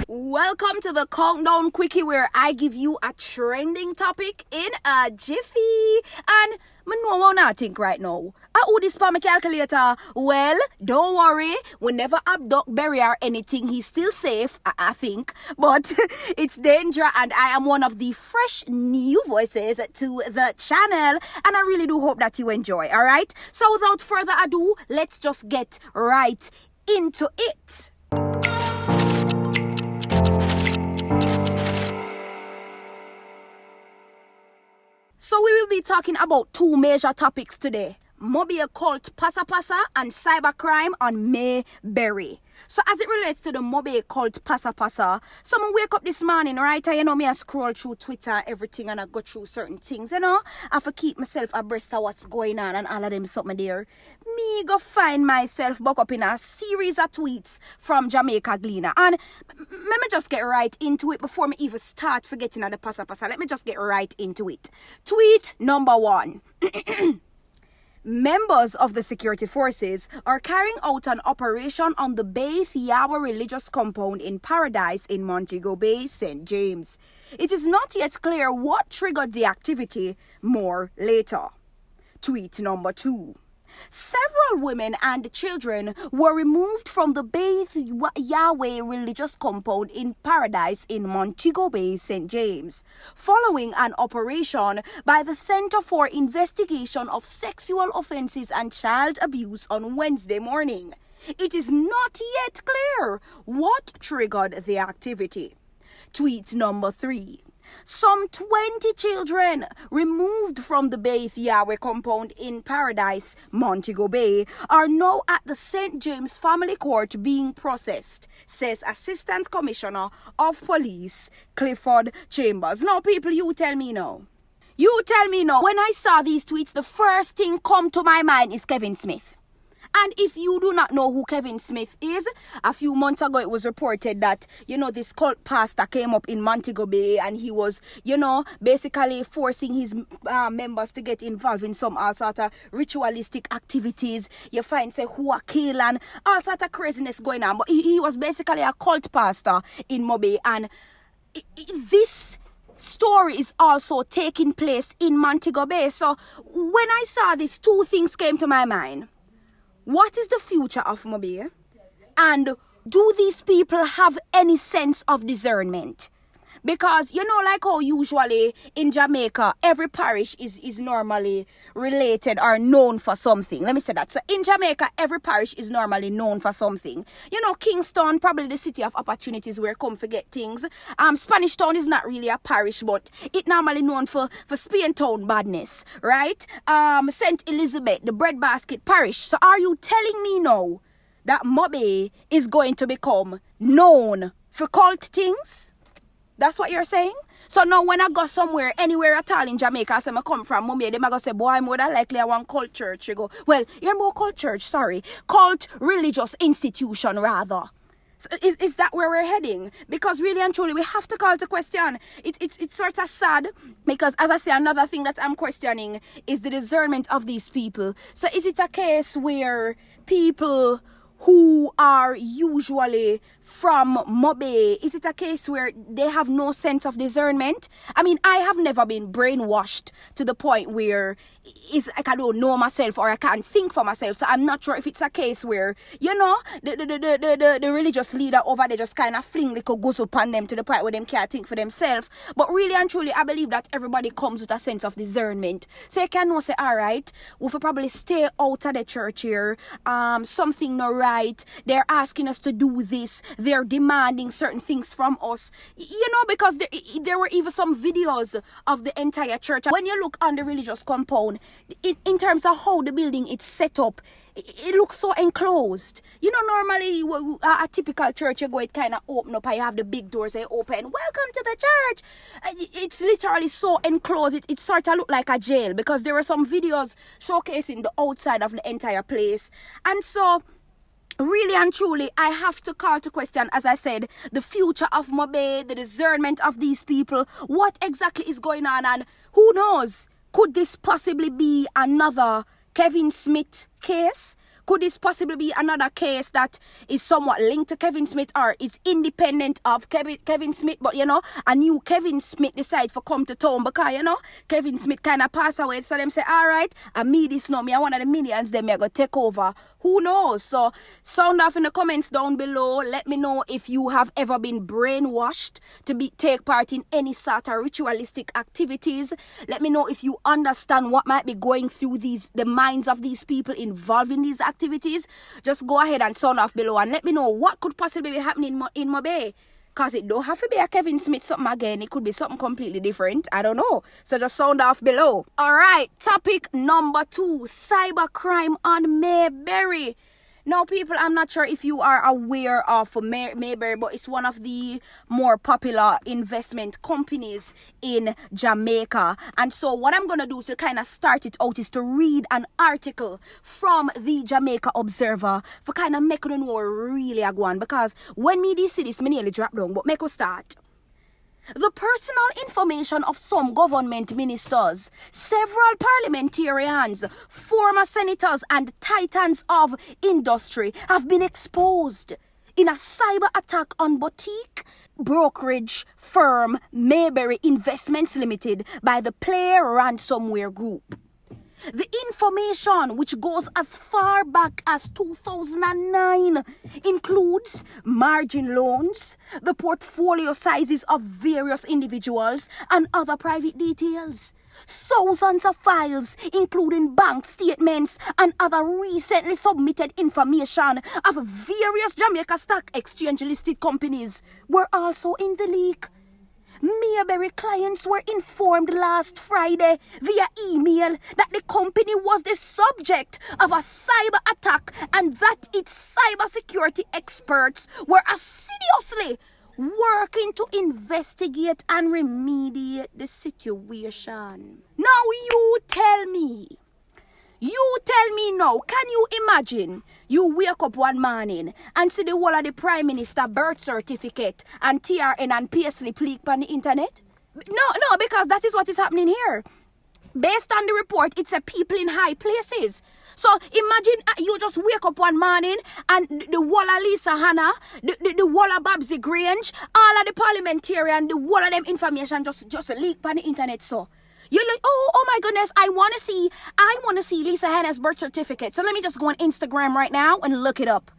Welcome to the Countdown Quickie, where I give you a trending topic in a jiffy. And I know what I think right now. Who this for my calculator? Well, don't worry. We never abduct Berry or anything. He's still safe, I think. But it's danger, and I am one of the fresh new voices to the channel. And I really do hope that you enjoy, alright? So without further ado, let's just get right into it. So we will be talking about two major topics today. Mobay cult Pasa Pasa and cybercrime on Mayberry. So as it relates to the Mobay cult Pasa Pasa, someone wake up this morning, right? And me I scroll through Twitter, everything, and I go through certain things, I have to keep myself abreast of what's going on and all of them something there. Me go find myself buck up in a series of tweets from Jamaica Gleaner. And let me just get right into it before me even start forgetting of the Pasa Pasa. Let me just get right into it. Tweet number 1. Members of the security forces are carrying out an operation on the Bayith Yahweh religious compound in Paradise in Montego Bay, St. James. It is not yet clear what triggered the activity. More later. Tweet number 2. Several women and children were removed from the Bayith Yahweh religious compound in Paradise in Montego Bay, St. James, following an operation by the Center for Investigation of Sexual Offences and Child Abuse on Wednesday morning. It is not yet clear what triggered the activity. Tweet number 3. Some 20 children removed from the Bayith Yahweh compound in Paradise, Montego Bay, are now at the St. James Family Court being processed, says Assistant Commissioner of Police Clifford Chambers. Now, people, you tell me now. When I saw these tweets, the first thing come to my mind is Kevin Smith. And if you do not know who Kevin Smith is, a few months ago it was reported that, this cult pastor came up in Montego Bay and he was, basically forcing his members to get involved in some all sort of ritualistic activities. You find, say, who are kill and all sort of craziness going on. But he was basically a cult pastor in Mobay. And this story is also taking place in Montego Bay. So when I saw this, two things came to my mind. What is the future of Mobay? And do these people have any sense of discernment? Because, like how usually in Jamaica, every parish is normally related or known for something. Let me say that. So in Jamaica, every parish is normally known for something. Kingston, probably the city of opportunities where come forget things. Spanish Town is not really a parish, but it normally known for Spain Town badness, right? St. Elizabeth, the breadbasket parish. So are you telling me now that Mobay is going to become known for cult things? That's what you're saying? So now when I go somewhere, anywhere at all in Jamaica, I say I come from Mumbai, they might go say, boy, I'm more than likely I want cult church. You go, well, you're more cult church, sorry. Cult religious institution, rather. So is that where we're heading? Because really and truly, we have to call the question. It's sort of sad because, as I say, another thing that I'm questioning is the discernment of these people. So is it a case where people who are usually from Mobay, is it a case where they have no sense of discernment? I mean, I have never been brainwashed to the point where it's like I don't know myself or I can't think for myself. So I'm not sure if it's a case where, the religious leader over there just kind of fling little goose upon them to the point where them can't think for themselves. But really and truly, I believe that everybody comes with a sense of discernment. So you can know, say, all right, we'll probably stay out of the church here. Something not right. They're asking us to do this. They're demanding certain things from us. Because there were even some videos of the entire church. When you look on the religious compound, in terms of how the building is set up, it looks so enclosed. Normally a typical church, you go, it kind of open up and you have the big doors, they open. Welcome to the church. It's literally so enclosed. It sort of look like a jail because there were some videos showcasing the outside of the entire place. And so really and truly, I have to call to question, as I said, the future of Mobay, the discernment of these people. What exactly is going on? And who knows? Could this possibly be another Kevin Smith case? Could this possibly be another case that is somewhat linked to Kevin Smith or is independent of Kevin Smith? But, a new Kevin Smith decide for come to town because, Kevin Smith kind of pass away. So them say, all right, me this now, me are one of the millions, them me go take over. Who knows? So sound off in the comments down below. Let me know if you have ever been brainwashed to take part in any sort of ritualistic activities. Let me know if you understand what might be going through the minds of these people involved in these activities. Just go ahead and sound off below and let me know what could possibly be happening in Mobay. Because it don't have to be a Kevin Smith something again. It could be something completely different. I don't know. So just sound off below. Alright, topic number 2. Cybercrime on Mayberry. Now, people, I'm not sure if you are aware of Mayberry, but it's one of the more popular investment companies in Jamaica. And so what I'm going to do to kind of start it out is to read an article from the Jamaica Observer for kind of make you know really a go on. Because when me see this, me nearly drop down, but make us start. The personal information of some government ministers, several parliamentarians, former senators and titans of industry have been exposed in a cyber attack on boutique brokerage firm Mayberry Investments Limited by the Play Ransomware Group. The information, which goes as far back as 2009, includes margin loans, the portfolio sizes of various individuals, and other private details. Thousands of files, including bank statements and other recently submitted information of various Jamaica Stock Exchange listed companies, were also in the leak. Mayberry clients were informed last Friday via email that the company was the subject of a cyber attack and that its cybersecurity experts were assiduously working to investigate and remediate the situation. Now you tell me now, can you imagine you wake up one morning and see the whole of the Prime Minister birth certificate and TRN and payslip leak on the internet? No, because that is what is happening here. Based on the report, it's a people in high places. So imagine you just wake up one morning and the whole of Lisa Hanna, the whole of Babsy Grange, all of the parliamentarian, the whole of them information just leak on the internet. So you're like, oh my goodness, I want to see Lisa Hanna's birth certificate. So let me just go on Instagram right now and look it up.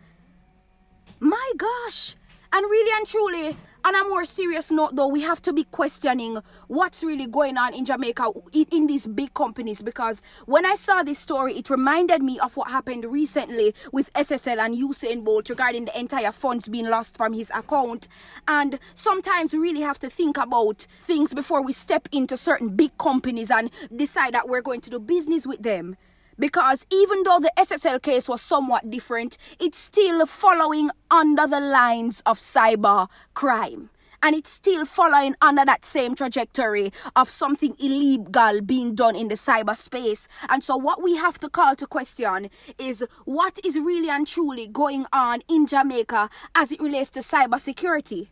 My gosh. And really and truly, on a more serious note though, we have to be questioning what's really going on in Jamaica in these big companies, because when I saw this story, it reminded me of what happened recently with SSL and Usain Bolt regarding the entire funds being lost from his account. And sometimes we really have to think about things before we step into certain big companies and decide that we're going to do business with them. Because even though the SSL case was somewhat different, it's still following under the lines of cyber crime. And it's still following under that same trajectory of something illegal being done in the cyberspace. And so what we have to call to question is what is really and truly going on in Jamaica as it relates to cybersecurity.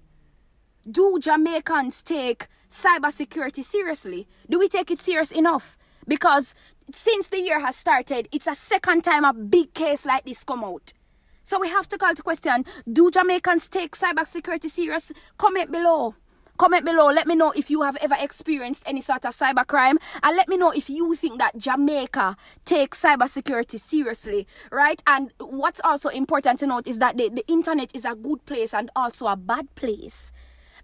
Do Jamaicans take cybersecurity seriously? Do we take it serious enough? Because since the year has started, it's a second time a big case like this come out. So we have to call to question, do Jamaicans take cybersecurity serious? Comment below. Let me know if you have ever experienced any sort of cybercrime. And let me know if you think that Jamaica takes cybersecurity seriously, right? And what's also important to note is that the internet is a good place and also a bad place.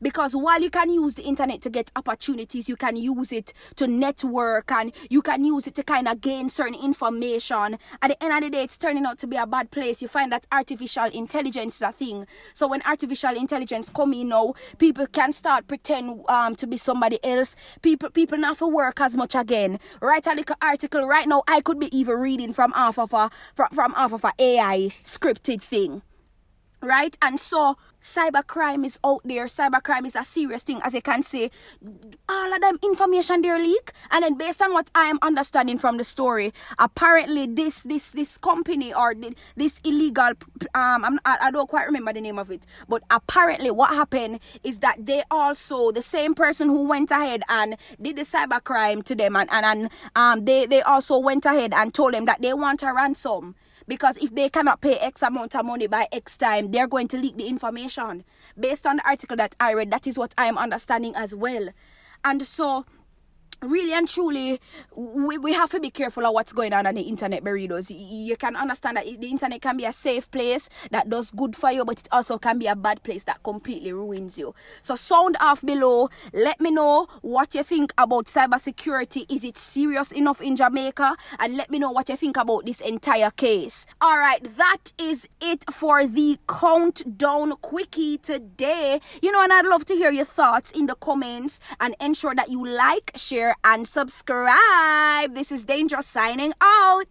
Because while you can use the internet to get opportunities, you can use it to network and you can use it to kind of gain certain information. At the end of the day, it's turning out to be a bad place. You find that artificial intelligence is a thing. So when artificial intelligence come in now, people can start pretend to be somebody else. People not have to work as much again. Write a little article right now. I could be even reading from half of a AI scripted thing. right? And so cybercrime is out there. Cybercrime is a serious thing, as you can see. All of them information there leak, and then based on what I am understanding from the story, apparently this company or this illegal I don't quite remember the name of it, but apparently what happened is that they also, the same person who went ahead and did the cybercrime to them, and they also went ahead and told them that they want a ransom. Because if they cannot pay X amount of money by X time, they're going to leak the information. Based on the article that I read, that is what I am understanding as well. And so, really and truly, we have to be careful of what's going on the internet, burritos. You can understand that the internet can be a safe place that does good for you, but it also can be a bad place that completely ruins you. So sound off below. Let me know what you think about cybersecurity. Is it serious enough in Jamaica? And let me know what you think about this entire case. Alright, that is it for the countdown quickie today. And I'd love to hear your thoughts in the comments, and ensure that you like, share, and subscribe. This is Dangerous signing out.